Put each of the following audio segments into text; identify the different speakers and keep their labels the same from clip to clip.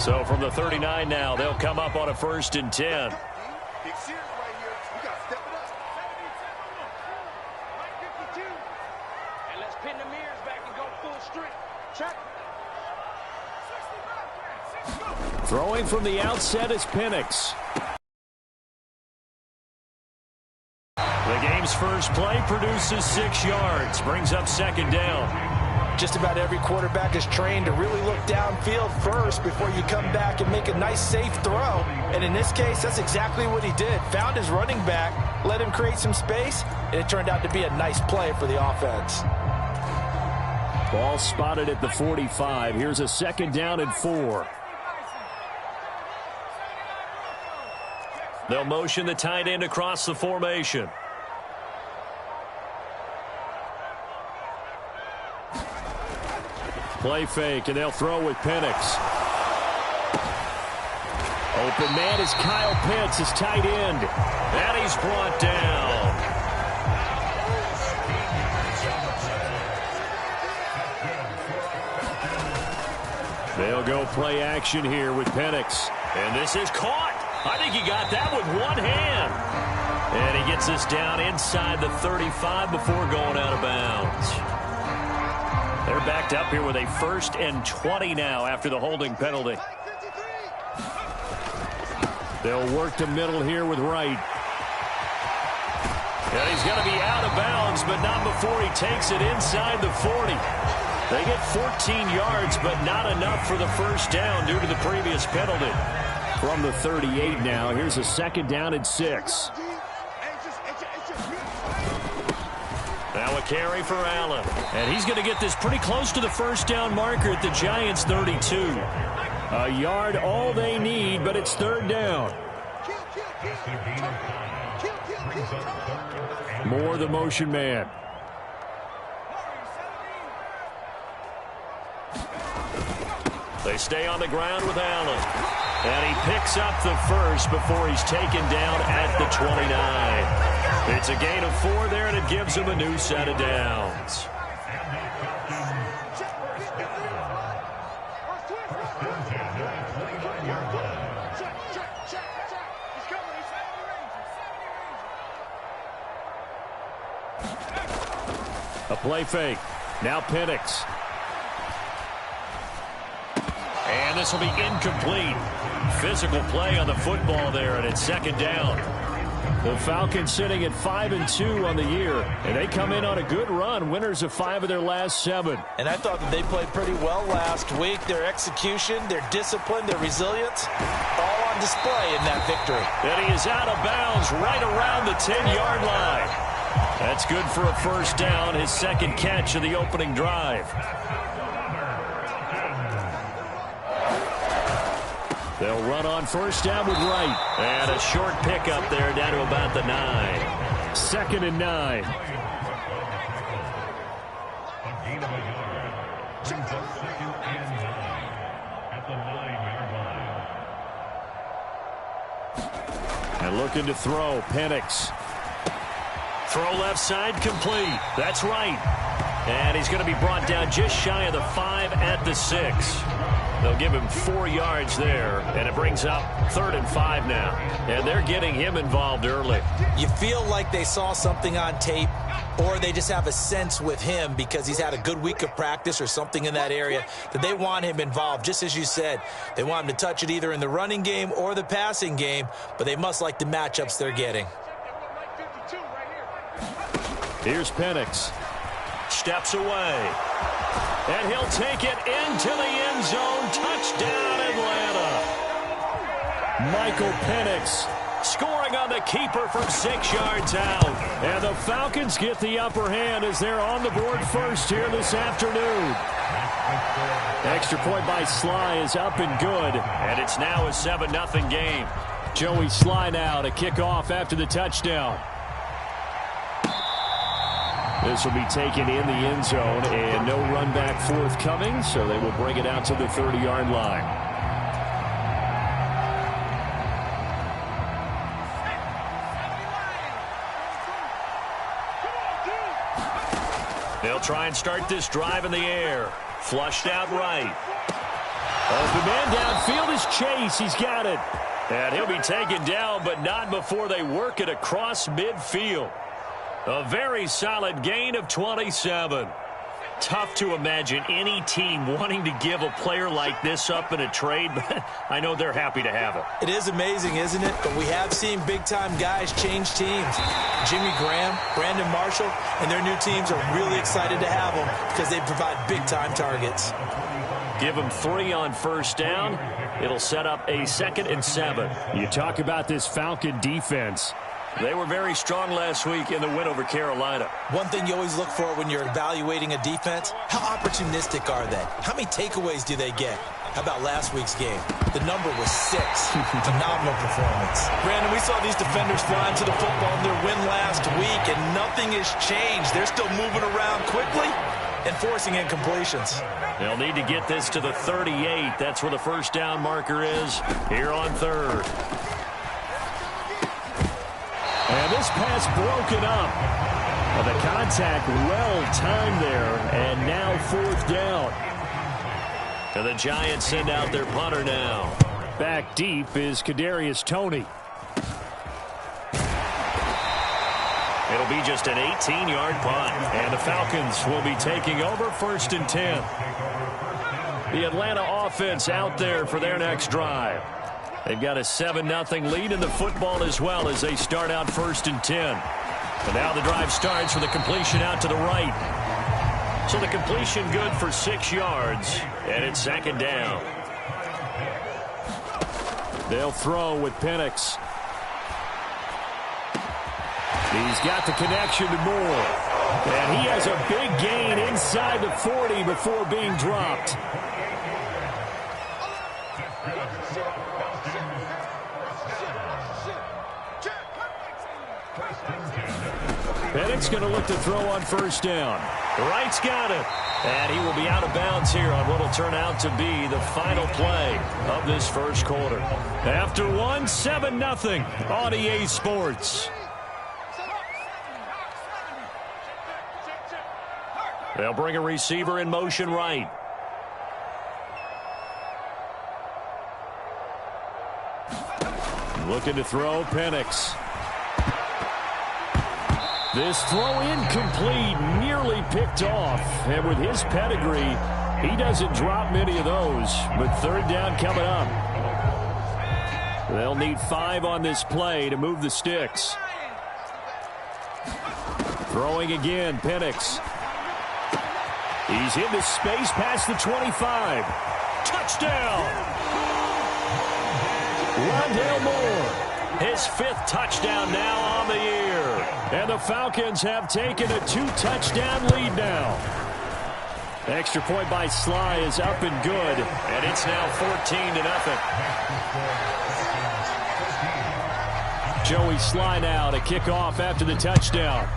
Speaker 1: So from the 39 now, they'll come up on a 1st and 10. Throwing from the outset is Penix. The game's first play produces 6 yards, brings up 2nd down.
Speaker 2: Just about every quarterback is trained to really look downfield first before you come back and make a nice, safe throw. And in this case, that's exactly what he did. Found his running back, let him create some space, and it turned out to be a nice play for the offense.
Speaker 1: Ball spotted at the 45. Here's a 2nd down and 4. They'll motion the tight end across the formation. Play fake, and they'll throw with Penix. Open man is Kyle Pitts, his tight end. And he's brought down. They'll go play action here with Penix. And this is caught. I think he got that with one hand. And he gets us down inside the 35 before going out of bounds. They're backed up here with a 1st and 20 now after the holding penalty. They'll work the middle here with Wright. And he's going to be out of bounds, but not before he takes it inside the 40. They get 14 yards, but not enough for the 1st down due to the previous penalty. From the 38 now, here's a 2nd down and 6. Now a carry for Allen. And he's going to get this pretty close to the 1st down marker at the Giants' 32. A yard all they need, but it's 3rd down. Moore the motion man. They stay on the ground with Allen. And he picks up the 1st before he's taken down at the 29. It's a gain of 4 there, and it gives him a new set of downs. A play fake. Now Penix. And this will be incomplete. Physical play on the football there, and it's 2nd down. The Falcons sitting at 5-2 on the year, and they come in on a good run, winners of 5 of their last 7.
Speaker 2: And I thought that they played pretty well last week. Their execution, their discipline, their resilience, all on display in that victory.
Speaker 1: And he is out of bounds right around the 10-yard line. That's good for a 1st down, his 2nd catch of the opening drive. They'll run on 1st down with Wright. And a short pickup there down to about the 9. 2nd and 9. And looking to throw, Penix. Throw left side complete. That's right. And he's going to be brought down just shy of the 5 at the 6. They'll give him 4 yards there, and it brings up 3rd and 5 now. And they're getting him involved early.
Speaker 2: You feel like they saw something on tape, or they just have a sense with him because he's had a good week of practice or something in that area that they want him involved. Just as you said, they want him to touch it either in the running game or the passing game, but they must like the matchups they're getting.
Speaker 1: Here's Penix. Steps away. And he'll take it into the end zone. Touchdown, Atlanta. Michael Penix scoring on the keeper from 6 yards out. And the Falcons get the upper hand as they're on the board first here this afternoon. Extra point by Sly is up and good. And it's now a 7-0 game. Joey Sly now to kick off after the touchdown. This will be taken in the end zone, and no run back forthcoming, so they will bring it out to the 30-yard line. They'll try and start this drive in the air. Flushed out right. Open man downfield is Chase. He's got it. And he'll be taken down, but not before they work it across midfield. A very solid gain of 27. Tough to imagine any team wanting to give a player like this up in a trade, but I know they're happy to have it.
Speaker 2: It is amazing, isn't it? But we have seen big-time guys change teams. Jimmy Graham, Brandon Marshall, and their new teams are really excited to have them because they provide big-time targets.
Speaker 1: Give them 3 on first down. It'll set up a 2nd and 7.
Speaker 3: You talk about this Falcon defense.
Speaker 1: They were very strong last week in the win over Carolina.
Speaker 2: One thing you always look for when you're evaluating a defense, how opportunistic are they? How many takeaways do they get? How about last week's game? The number was 6. Phenomenal performance.
Speaker 4: Brandon, we saw these defenders flying to the football in their win last week, and nothing has changed. They're still moving around quickly and forcing incompletions.
Speaker 1: They'll need to get this to the 38. That's where the first down marker is here on 3rd.
Speaker 3: And this pass broken up. Well, the contact well-timed there, and now 4th down.
Speaker 1: And the Giants send out their punter now.
Speaker 3: Back deep is Kadarius Toney.
Speaker 1: It'll be just an 18-yard punt. And the Falcons will be taking over 1st and 10. The Atlanta offense out there for their next drive. They've got a 7-0 lead in the football as well as they start out 1st and 10. And now the drive starts with a completion out to the right. So the completion good for 6 yards, and it's 2nd down.
Speaker 3: They'll throw with Penix. He's got the connection to Moore. And he has a big gain inside the 40 before being dropped. Penix going to look to throw on first down.
Speaker 1: Wright's got it. And he will be out of bounds here on what will turn out to be the final play of this first quarter.
Speaker 3: After 1, 7-0 on EA Sports.
Speaker 1: They'll bring a receiver in motion right.
Speaker 3: Looking to throw, Penix. This throw incomplete, nearly picked off. And with his pedigree, he doesn't drop many of those. But 3rd down coming up. They'll need 5 on this play to move the sticks. Throwing again, Penix. He's into space past the 25. Touchdown! Rondale Moore.
Speaker 1: His 5th touchdown now on the year.
Speaker 3: And the Falcons have taken a 2-touchdown lead now. Extra point by Sly is up and good.
Speaker 1: And it's now 14-0.
Speaker 3: Joey Sly now to kick off after the touchdown.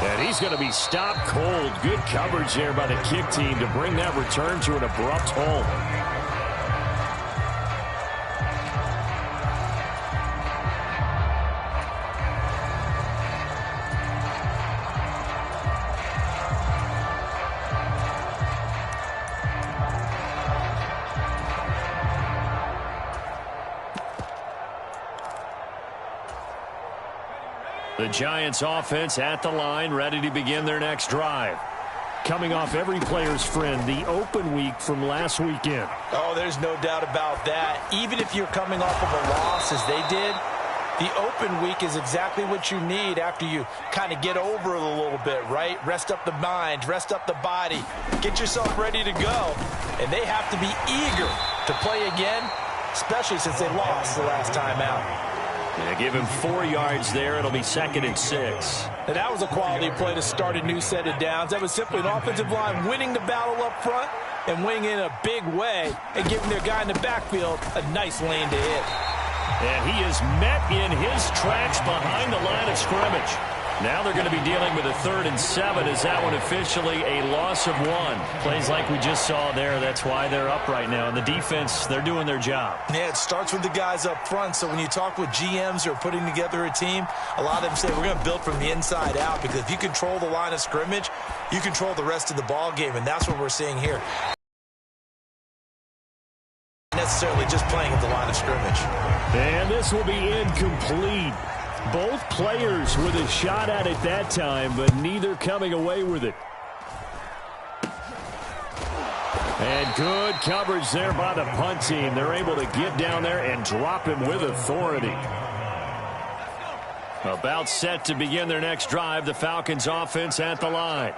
Speaker 3: And he's going to be stopped cold. Good coverage there by the kick team to bring that return to an abrupt halt.
Speaker 1: The Giants offense at the line, ready to begin their next drive.
Speaker 3: Coming off every player's friend, the open week from last weekend.
Speaker 2: Oh, there's no doubt about that. Even if you're coming off of a loss as they did, the open week is exactly what you need after you kind of get over it a little bit, right? Rest up the mind, rest up the body, get yourself ready to go. And they have to be eager to play again, especially since they lost the last time out.
Speaker 1: Yeah, give him 4 yards there. It'll be 2nd and 6.
Speaker 2: And that was a quality play to start a new set of downs. That was simply an offensive line winning the battle up front and winning in a big way and giving their guy in the backfield a nice lane to hit.
Speaker 1: And he is met in his tracks behind the line of scrimmage.
Speaker 3: Now they're going to be dealing with a 3rd and 7. Is that one officially a loss of 1? Plays like we just saw there. That's why they're up right now. And the defense, they're doing their job.
Speaker 2: Yeah, it starts with the guys up front. So when you talk with GMs who are putting together a team, a lot of them say we're going to build from the inside out, because if you control the line of scrimmage, you control the rest of the ball game, and that's what we're seeing here. Necessarily just playing at the line of scrimmage.
Speaker 3: And this will be incomplete. Both players with a shot at it that time, but neither coming away with it. And good coverage there by the punt team. They're able to get down there and drop him with authority. About set to begin their next drive, the Falcons offense at the line.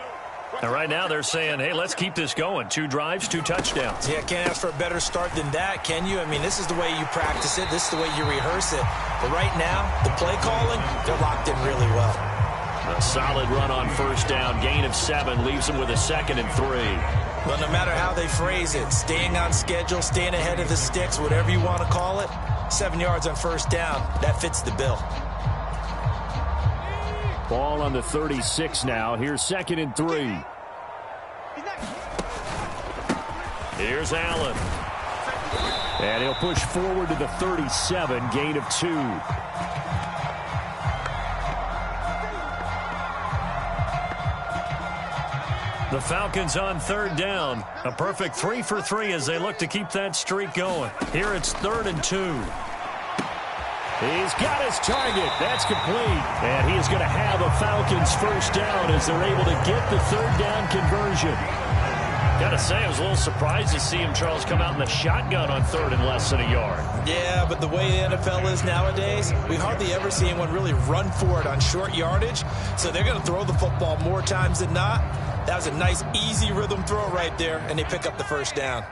Speaker 3: And right now they're saying, hey, let's keep this going. 2 drives, 2 touchdowns.
Speaker 2: Yeah, can't ask for a better start than that, can you? I mean, this is the way you practice it. This is the way you rehearse it. But right now, the play calling, they're locked in really well.
Speaker 3: A solid run on 1st down. Gain of 7 leaves them with a 2nd and 3.
Speaker 2: Well, no matter how they phrase it, staying on schedule, staying ahead of the sticks, whatever you want to call it, 7 yards on 1st down, that fits the bill.
Speaker 3: Ball on the 36 now. Here's 2nd and 3. Here's Allen. And he'll push forward to the 37, gain of 2. The Falcons on 3rd down. A perfect 3 for 3 as they look to keep that streak going. Here it's 3rd and 2. He's got his target. That's complete. And he is going to have a Falcons 1st down as they're able to get the 3rd down conversion. Got to say, I was a little surprised to see him, Charles, come out in the shotgun on 3rd and less than a yard.
Speaker 2: Yeah, but the way the NFL is nowadays, we hardly ever see anyone really run for it on short yardage. So they're going to throw the football more times than not. That was a nice, easy rhythm throw right there, and they pick up the 1st down.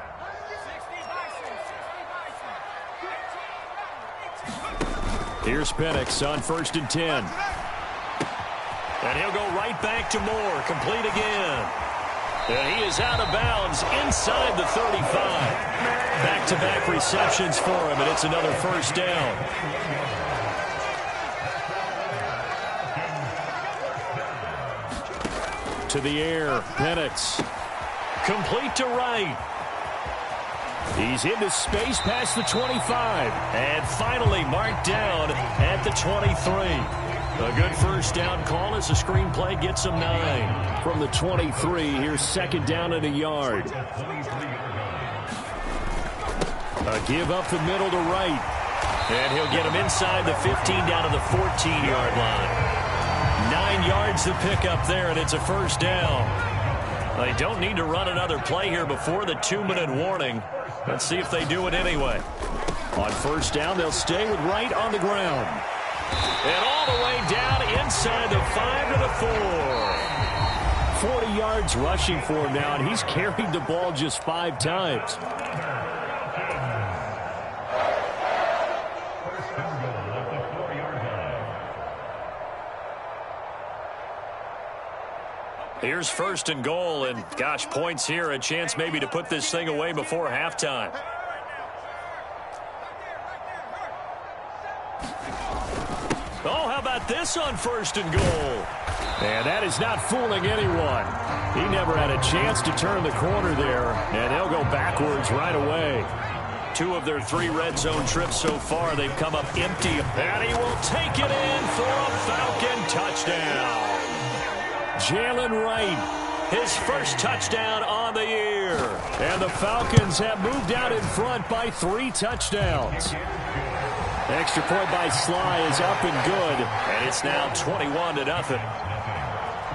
Speaker 3: Here's Penix on 1st and 10. And he'll go right back to Moore. Complete again. And he is out of bounds inside the 35. Back-to-back receptions for him, and it's another 1st down. To the air, Penix. Complete to Wright. He's into space past the 25. And finally marked down at the 23. A good 1st down call as the screenplay gets him 9. From the 23, here's 2nd down and a yard. A give up the middle to Wright. And he'll get him inside the 15 down to the 14-yard line. 9 yards to pick up there, and it's a 1st down. They don't need to run another play here before the 2-minute warning. Let's see if they do it anyway. On 1st down, they'll stay with Wright on the ground. And all the way down inside the 5 to the 4. 40 yards rushing for him now, and he's carried the ball just 5 times. Here's 1st and goal, and gosh, points here, a chance maybe to put this thing away before halftime. Oh, how about this on 1st and goal? And that is not fooling anyone. He never had a chance to turn the corner there, and they'll go backwards right away. 2 of their 3 red zone trips so far, they've come up empty. And he will take it in for a Falcon touchdown. Jalen Wright, his 1st touchdown on the year. And the Falcons have moved out in front by 3 touchdowns. Extra point by Sly is up and good. And it's now 21-0.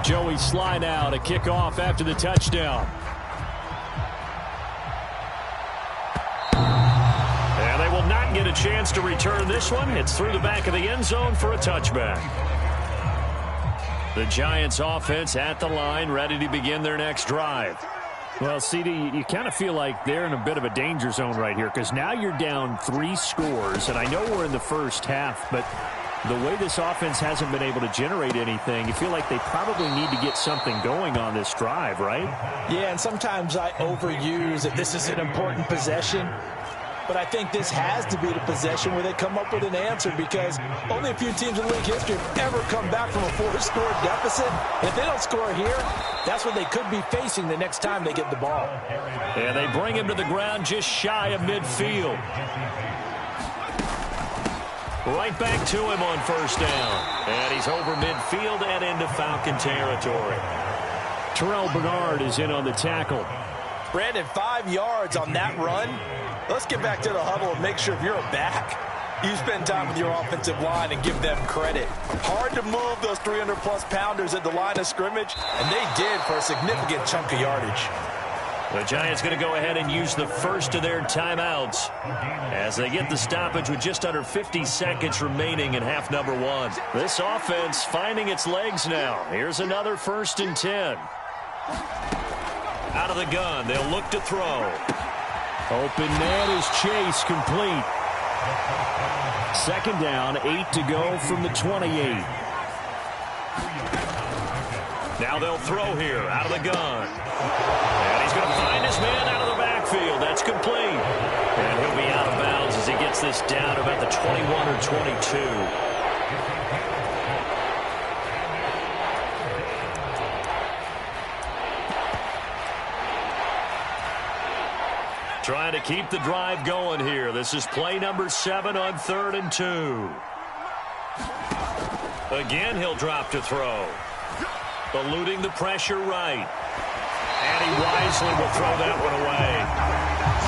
Speaker 3: Joey Sly now to kick off after the touchdown. And they will not get a chance to return this one. It's through the back of the end zone for a touchback. The Giants offense at the line, ready to begin their next drive. Well, CD, you kind of feel like they're in a bit of a danger zone right here because now you're down 3 scores, and I know we're in the first half, but the way this offense hasn't been able to generate anything, you feel like they probably need to get something going on this drive, right?
Speaker 2: Yeah, and sometimes I overuse if this is an important possession. but I think this has to be the possession where they come up with an answer, because only a few teams in league history have ever come back from a 4-score deficit. If they don't score here, that's what they could be facing the next time they get the ball.
Speaker 3: And they bring him to the ground just shy of midfield. Right back to him on first down. And he's over midfield and into Falcon territory. Terrell Bernard is in on the tackle.
Speaker 2: Brandon, 5 yards on that run. Let's get back to the huddle and make sure if you're a back, you spend time with your offensive line and give them credit. Hard to move those 300-plus pounders at the line of scrimmage, and they did for a significant chunk of yardage.
Speaker 3: The Giants going to go ahead and use the first of their timeouts as they get the stoppage with just under 50 seconds remaining in half number 1. This offense finding its legs now. Here's another 1st and 10. Out of the gun, they'll look to throw. Open man is Chase, complete. 2nd down, 8 to go from the 28. Now they'll throw here, out of the gun. And he's going to find his man out of the backfield. That's complete. And he'll be out of bounds as he gets this down to about the 21 or 22. Trying to keep the drive going here. This is play number 7 on 3rd and 2. Again, he'll drop to throw. Eluding the pressure right. And he wisely will throw that one away.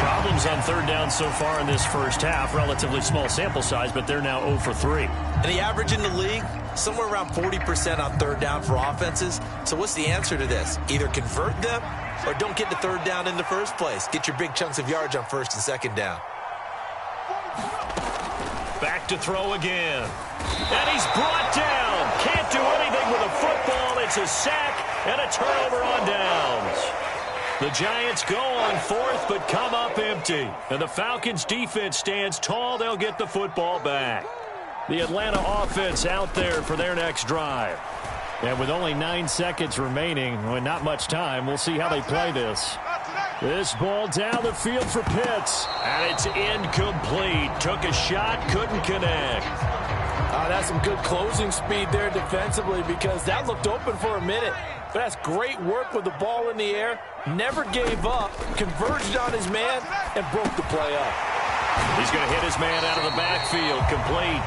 Speaker 3: Problems on 3rd down so far in this first half. Relatively small sample size, but they're now 0 for 3.
Speaker 2: And the average in the league, somewhere around 40% on 3rd down for offenses. So what's the answer to this? Either convert them or don't get the 3rd down in the first place. Get your big chunks of yards on 1st and 2nd down.
Speaker 3: Back to throw again. And he's brought down. Can't do anything with a football. It's a sack and a turnover on downs. The Giants go on 4th but come up empty. And the Falcons defense stands tall. They'll get the football back. The Atlanta offense out there for their next drive. And with only 9 seconds remaining, and not much time, we'll see how they play this. This ball down the field for Pitts. And it's incomplete. Took a shot, couldn't connect.
Speaker 2: That's some good closing speed there defensively, because that looked open for a minute. But that's great work with the ball in the air. Never gave up, converged on his man, and broke the play up.
Speaker 3: He's going to hit his man out of the backfield. Complete.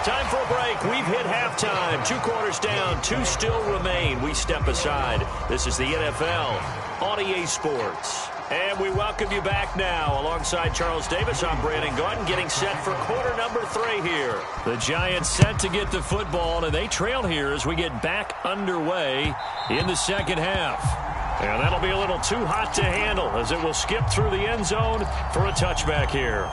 Speaker 3: Time for a break. We've hit halftime. 2 quarters down. 2 still remain. We step aside. This is the NFL on EA Sports. And we welcome you back now. Alongside Charles Davis, I'm Brandon Gordon, getting set for quarter number 3 here. The Giants set to get the football, and they trail here as we get back underway in the second half. And that'll be a little too hot to handle as it will skip through the end zone for a touchback here.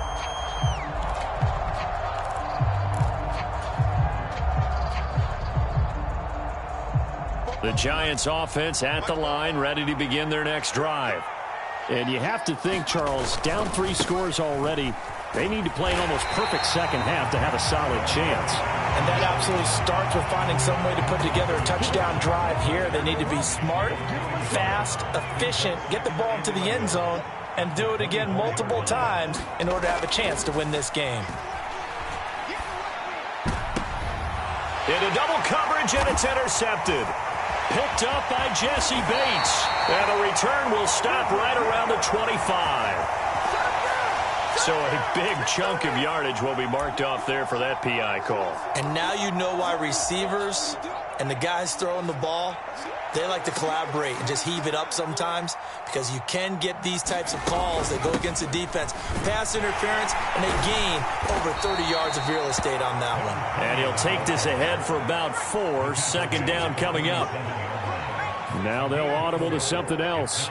Speaker 3: The Giants offense at the line, ready to begin their next drive. And you have to think, Charles, down 3 scores already. They need to play an almost perfect second half to have a solid chance.
Speaker 2: And that absolutely starts with finding some way to put together a touchdown drive here. They need to be smart, fast, efficient, get the ball into the end zone, and do it again multiple times in order to have a chance to win this game.
Speaker 3: Into double coverage, and it's intercepted. Picked up by Jesse Bates. And a return will stop right around the 25. So a big chunk of yardage will be marked off there for that PI call.
Speaker 2: And now you know why receivers and the guys throwing the ball, they like to collaborate and just heave it up sometimes, because you can get these types of calls that go against the defense. Pass interference, and they gain over 30 yards of real estate on that one.
Speaker 3: And he'll take this ahead for about 4. 2nd down coming up. Now they'll audible to something else.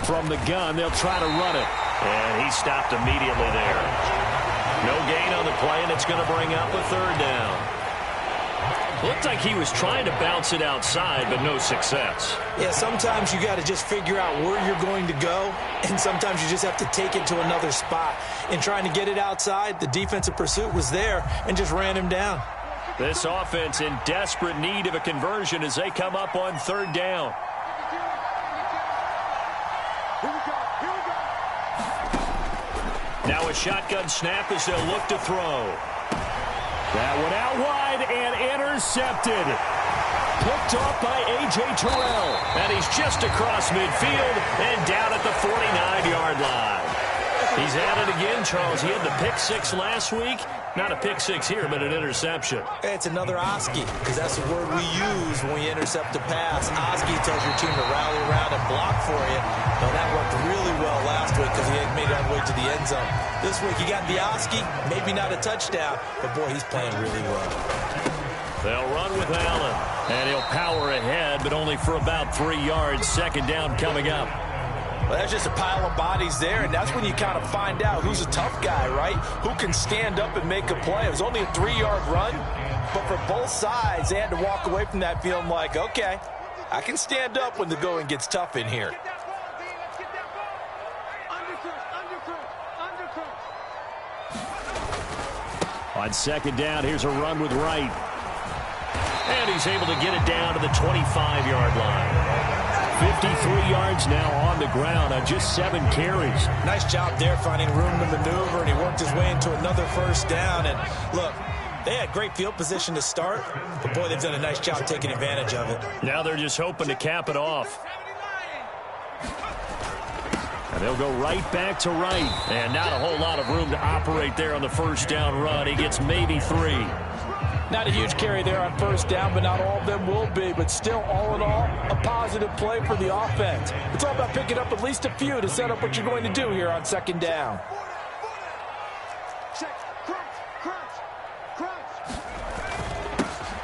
Speaker 3: From the gun, they'll try to run it. And he stopped immediately there. No gain on the play, and it's going to bring up a 3rd down. Looked like he was trying to bounce it outside, but no success.
Speaker 2: Yeah, sometimes you got to just figure out where you're going to go, and sometimes you just have to take it to another spot. In trying to get it outside, the defensive pursuit was there and just ran him down.
Speaker 3: This offense in desperate need of a conversion as they come up on 3rd down.
Speaker 1: shotgun snap as they'll look to throw.
Speaker 3: That one out wide and intercepted. Picked off by A.J. Terrell.
Speaker 1: And he's just across midfield and down at the 49-yard line. He's at it again, Charles. He had the pick six last week. Not a pick six here, but an interception.
Speaker 2: It's another Oski, because that's the word we use when we intercept a pass. Oski tells your team to rally around and block for you. Now, that worked really well last week because he had made it all the way to the end zone. This week, he got the Oski, maybe not a touchdown, but, boy, he's playing really well.
Speaker 1: They'll run with Allen, and he'll power ahead, but only for about 3 yards. Second down coming up.
Speaker 2: Well, that's just a pile of bodies there, and that's when you kind of find out who's a tough guy, right? Who can stand up and make a play. It was only a 3-yard run, but for both sides, they had to walk away from that feeling like, okay, I can stand up when the going gets tough in here.
Speaker 3: On second down, here's a run with Wright.
Speaker 1: And he's able to get it down to the 25-yard line.
Speaker 3: 53 yards now on the ground on just 7 carries.
Speaker 2: Nice job there finding room to maneuver, and he worked his way into another first down. And look, they had great field position to start, but boy, they've done a nice job taking advantage of it.
Speaker 1: Now they're just hoping to cap it off.
Speaker 3: And they'll go right back to Wright.
Speaker 1: And not a whole lot of room to operate there on the first down run. He gets maybe 3.
Speaker 2: Not a huge carry there on first down, but not all of them will be. But still, all in all, a positive play for the offense. It's all about picking up at least a few to set up what you're going to do here on second down.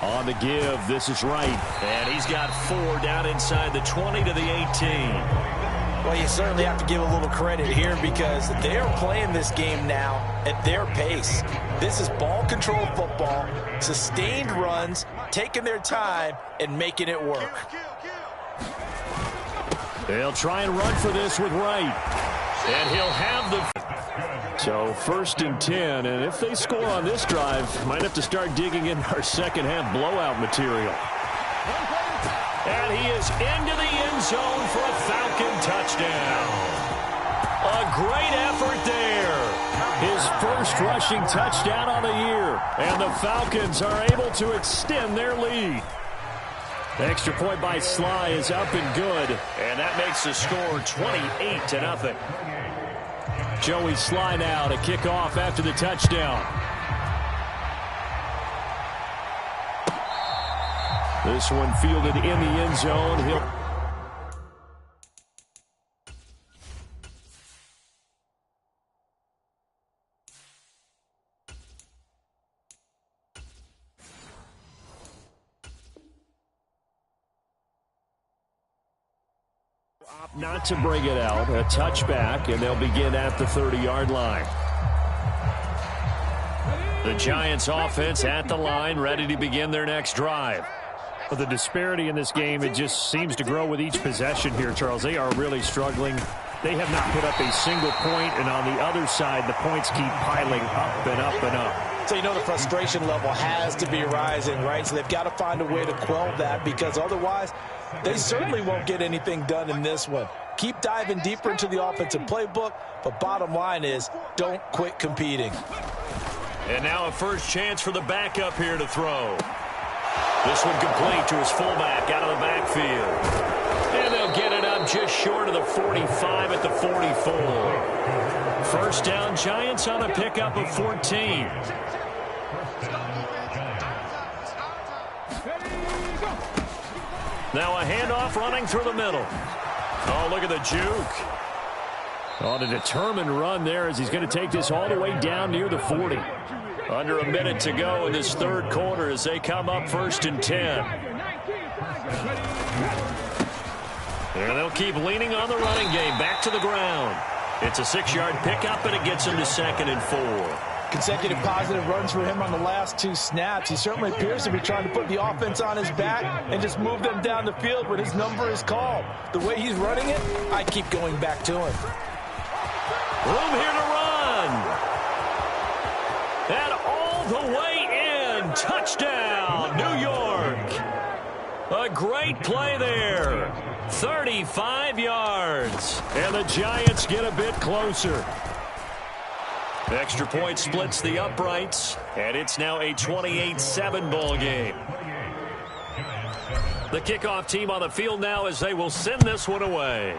Speaker 3: On the give, this is Wright.
Speaker 1: And he's got 4 down inside the 20 to the 18.
Speaker 2: Well, you certainly have to give a little credit here because they're playing this game now at their pace. This is ball control football, sustained runs, taking their time, and making it work.
Speaker 3: They'll try and run for this with Wright.
Speaker 1: And he'll have the...
Speaker 3: So first and 10, and if they score on this drive, might have to start digging in our second half blowout material.
Speaker 1: And he is into the end zone for a Falcon touchdown. A great effort there.
Speaker 3: His first rushing touchdown on the year. And the Falcons are able to extend their lead. The extra point by Sly is up and good.
Speaker 1: And that makes the score 28-0.
Speaker 3: Joey Sly now to kick off after the touchdown. This one fielded in the end zone. He'll... Not to bring it out. A touchback, and they'll begin at the 30-yard line.
Speaker 1: The Giants offense at the line, ready to begin their next drive.
Speaker 3: But the disparity in this game, it just seems to grow with each possession here, Charles. They are really struggling. They have not put up a single point, and on the other side, the points keep piling up and up and up.
Speaker 2: So you know the frustration level has to be rising, right? So they've got to find a way to quell that because otherwise they certainly won't get anything done in this one. Keep diving deeper into the offensive playbook, but bottom line is don't quit competing.
Speaker 1: And now a first chance for the backup here to throw. This one complete to his fullback out of the backfield. And they'll get it up just short of the 45 at the 44. First down, Giants on a pickup of 14. Now a handoff running through the middle. Oh, look at the juke.
Speaker 3: On a determined run there as he's going to take this all the way down near the 40.
Speaker 1: Under a minute to go in this third quarter as they come up first and 10. And they'll keep leaning on the running game. Back to the ground. It's a 6-yard pickup, and it gets him to 2nd and 4.
Speaker 2: Consecutive positive runs for him on the last 2 snaps. He certainly appears to be trying to put the offense on his back and just move them down the field when his number is called. The way he's running it, I keep going back to him.
Speaker 1: Room here to run. And all the way in. Touchdown, New York. A great play there. 35 yards.
Speaker 3: And the Giants get a bit closer.
Speaker 1: Extra point splits the uprights, and it's now a 28-7 ball game. The kickoff team on the field now as they will send this one away.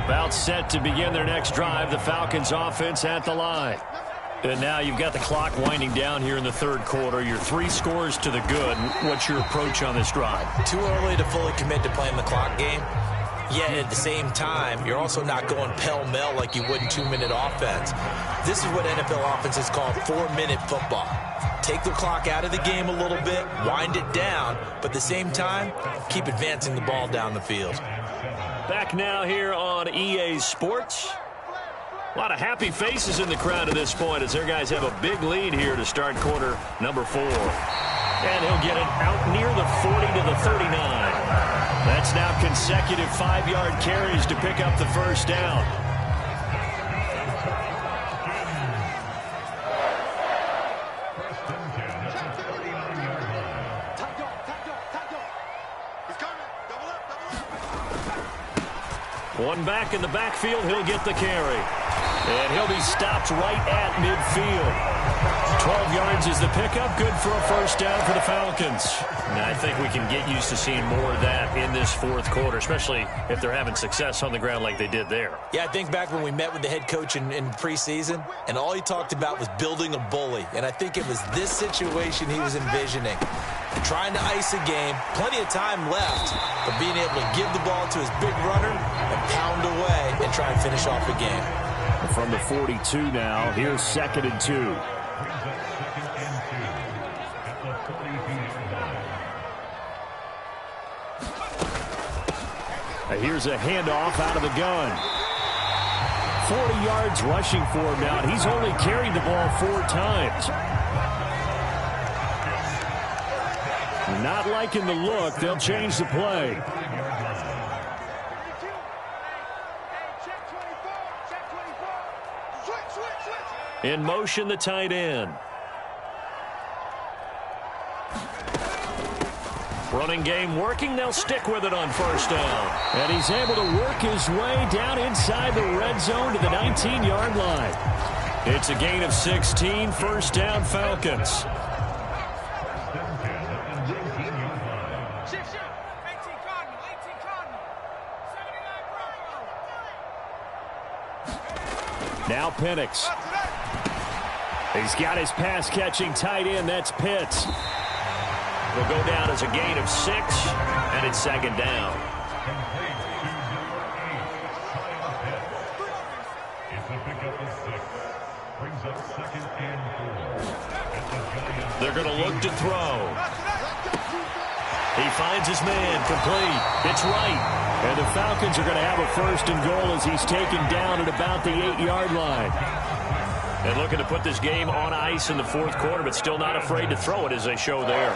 Speaker 1: About set to begin their next drive, the Falcons offense at the line. And now you've got the clock winding down here in the third quarter. You're 3 scores to the good. What's your approach on this drive?
Speaker 2: Too early to fully commit to playing the clock game. Yet at the same time, you're also not going pell-mell like you would in 2-minute offense. This is what NFL offenses call 4-minute football. Take the clock out of the game a little bit, wind it down, but at the same time, keep advancing the ball down the field.
Speaker 1: Back now here on EA Sports. A lot of happy faces in the crowd at this point as their guys have a big lead here to start quarter number 4. And he'll get it out near the 40 to the 39. That's now consecutive 5-yard carries to pick up the first down. One back in the backfield, he'll get the carry. And he'll be stopped right at midfield. 12 yards is the pickup, good for a first down for the Falcons. And I think we can get used to seeing more of that in this fourth quarter, especially if they're having success on the ground like they did there.
Speaker 2: Yeah, I think back when we met with the head coach in preseason, and all he talked about was building a bully. And I think it was this situation he was envisioning. Trying to ice a game, plenty of time left, but being able to give the ball to his big runner and pound away and try and finish off the game.
Speaker 3: From the 42 now, here's 2nd and 2. Here's a handoff out of the gun. 40 yards rushing for him now. He's only carried the ball 4 times. Not liking the look. They'll change the play.
Speaker 1: In motion, the tight end. Running game working. They'll stick with it on first down.
Speaker 3: And he's able to work his way down inside the red zone to the 19-yard line.
Speaker 1: It's a gain of 16. First down, Falcons.
Speaker 3: Now Penix. He's got his pass-catching tight end. That's Pitts.
Speaker 1: Will go down as a gain of 6, and it's 2nd down. They're going to look to throw. He finds his man, complete. It's right.
Speaker 3: And the Falcons are going to have a 1st and goal as he's taken down at about the 8-yard line.
Speaker 1: And looking to put this game on ice in the fourth quarter, but still not afraid to throw it as they show there.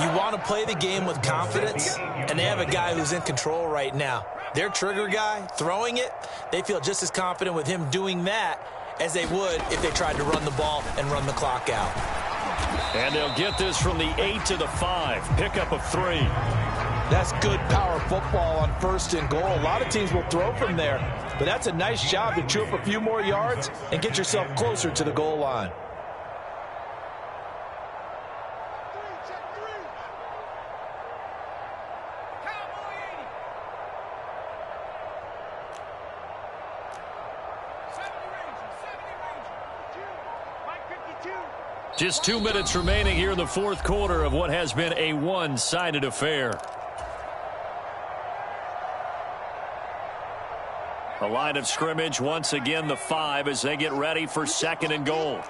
Speaker 2: You want to play the game with confidence, and they have a guy who's in control right now. Their trigger guy, throwing it, they feel just as confident with him doing that as they would if they tried to run the ball and run the clock out.
Speaker 1: And they'll get this from the 8 to the 5. Pickup of 3.
Speaker 2: That's good power football on 1st and goal. A lot of teams will throw from there, but that's a nice job to chew up a few more yards and get yourself closer to the goal line.
Speaker 1: Just 2 minutes remaining here in the fourth quarter of what has been a one-sided affair. The line of scrimmage, once again, the 5 as they get ready for 2nd and goal.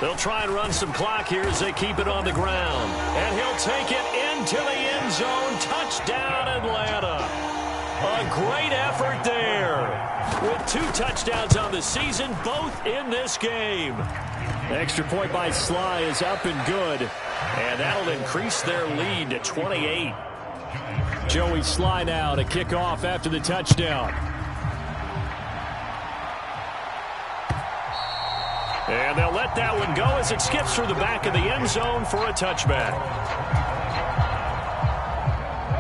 Speaker 1: They'll try and run some clock here as they keep it on the ground. And he'll take it into the end zone. Touchdown, Atlanta. A great effort there. With 2 touchdowns on the season, both in this game.
Speaker 3: Extra point by Sly is up and good.
Speaker 1: And that'll increase their lead to 28.
Speaker 3: Joey Sly now to kick off after the touchdown. And they'll let that one go as it skips through the back of the end zone for a touchback.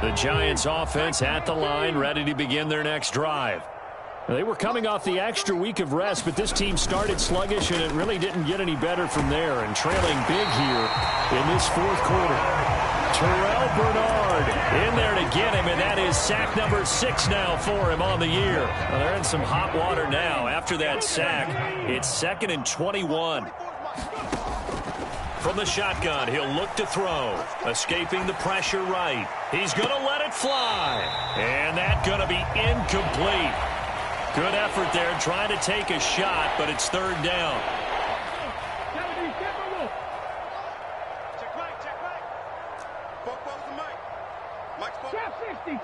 Speaker 3: The Giants offense at the line, ready to begin their next drive. They were coming off the extra week of rest, but this team started sluggish, and it really didn't get any better from there, and trailing big here in this fourth quarter. Terrell Bernard in there to get him, and that is sack number 6 now for him on the year. Well, they're in some hot water now. After that sack, it's 2nd and 21. From the shotgun, he'll look to throw. Escaping the pressure right. He's going to let it fly. And that's going to be incomplete. Good effort there trying to take a shot, but it's 3rd down.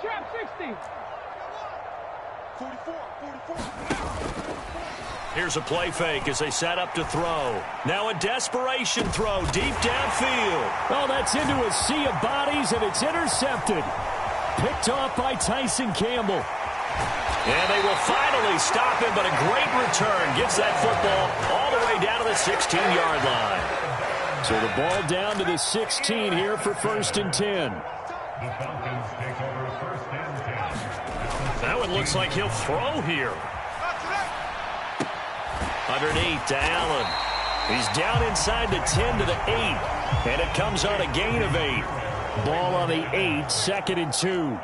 Speaker 5: Trap 60. 44.
Speaker 3: Here's a play fake as they set up to throw. Now a desperation throw deep downfield. Oh, that's into a sea of bodies, and it's intercepted. Picked off by Tyson Campbell. And they will finally stop him, but a great return gets that football all the way down to the 16-yard line. So the ball down to the 16 here for 1st and 10. That one looks like he'll throw here. Underneath to Allen. He's down inside the 10 to the 8. And it comes on a gain of 8. Ball on the 8, 2nd and 2.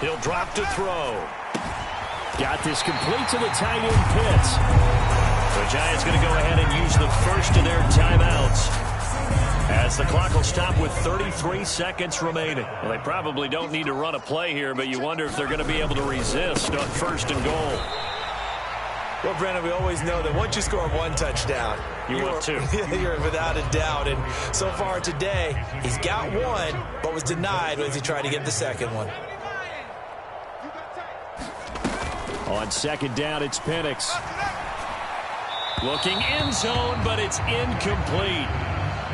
Speaker 3: He'll drop to throw. Got this complete to the tight end Pitts. The Giants going to go ahead and use the first of their timeouts as the clock will stop with 33 seconds remaining. Well, they probably don't need to run a play here, but you wonder if they're going to be able to resist on 1st and goal.
Speaker 2: Well, Brandon, we always know that once you score 1 touchdown,
Speaker 3: you're 2.
Speaker 2: You're without a doubt. And so far today, he's got 1, but was denied as he tried to get the 2nd one.
Speaker 3: On 2nd down, it's Penix. Looking end zone, but it's incomplete.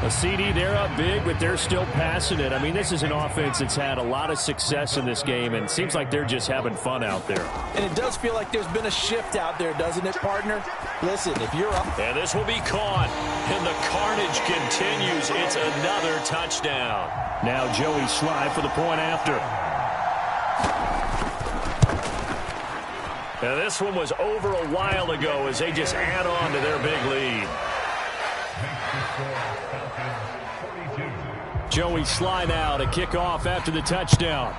Speaker 3: A CD, they're up big, but they're still passing it. I mean, this is an offense that's had a lot of success in this game, and it seems like they're just having fun out there.
Speaker 2: And it does feel like there's been a shift out there, doesn't it, partner? Listen, if you're up.
Speaker 3: And this will be caught, and the carnage continues. It's another touchdown. Now Joey Slye for the point after. Now this one was over a while ago as they just add on to their big lead. Joey Slye now to kick off after the touchdown.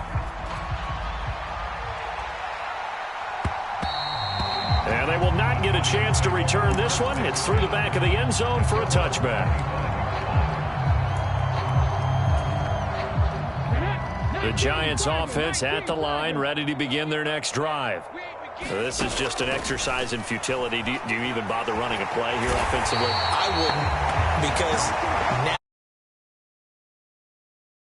Speaker 3: And they will not get a chance to return this one. It's through the back of the end zone for a touchback. The Giants offense at the line, ready to begin their next drive. So this is just an exercise in futility. Do you even bother running a play here offensively?
Speaker 2: I wouldn't, because now